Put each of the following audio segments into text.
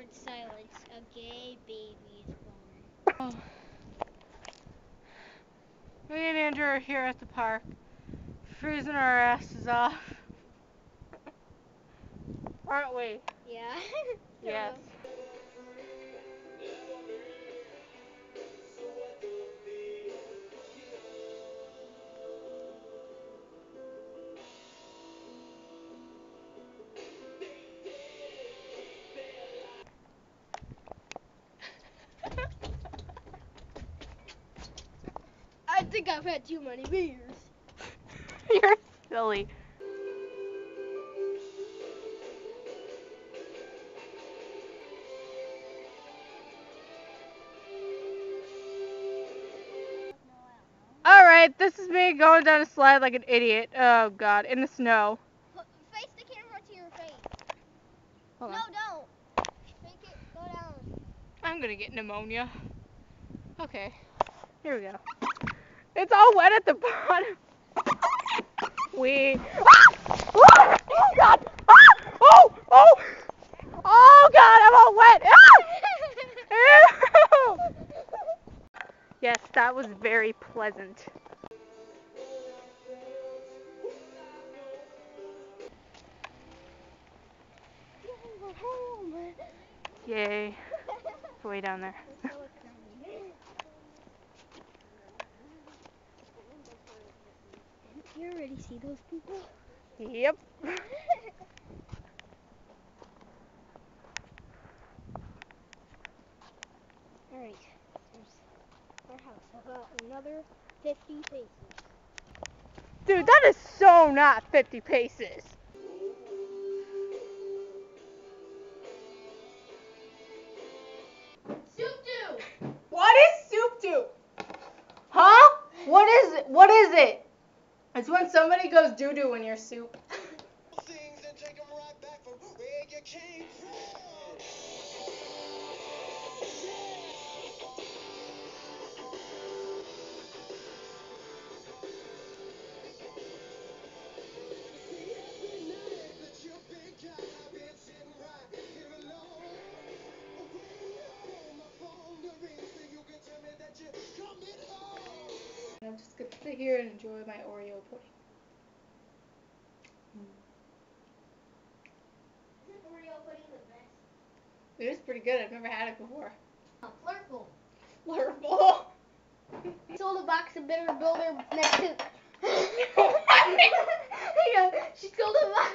awkward silence. A gay baby is born. Oh. Me and Andrew are here at the park, freezing our asses off. Aren't we? Yeah. Yes. I think I've had too many beers. You're silly. Alright, this is me going down a slide like an idiot. Oh god, in the snow. Face the camera to your face. Hold No, on. don't. Make it go down. I'm gonna get pneumonia. Okay, here we go. It's all wet at the bottom. Oh god! Oh god, I'm all wet! Yes, that was very pleasant. We're home. Yay. It's way down there. You already see those people? Yep. Alright, there's our house. About another 50 paces. Dude, that is so not 50 paces. Soup do! What is soup do? Huh? What is it? What is it? It's when somebody goes doo-doo in your soup. I'm just gonna sit here and enjoy my Oreo pudding. Isn't Oreo pudding the best? It is pretty good. I've never had it before. Flirtful. Flirtful. Sold a box of Bitter Builder next to. She sold a box.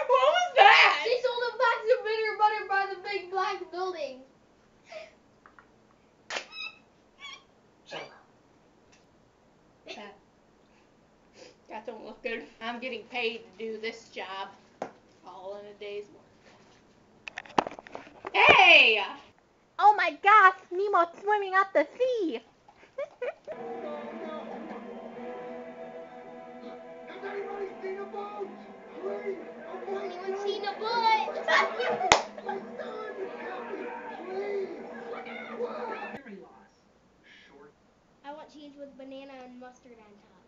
What was that? She sold a box of Bitter Butter by the big black building. That don't look good. I'm getting paid to do this job. All in a day's work. Hey! Oh my gosh, Nemo's swimming out the sea. Has anybody seen a boat? Please, a boat. Anyone seen a butt? My son is coming. Please. What? I want cheese with banana and mustard on top.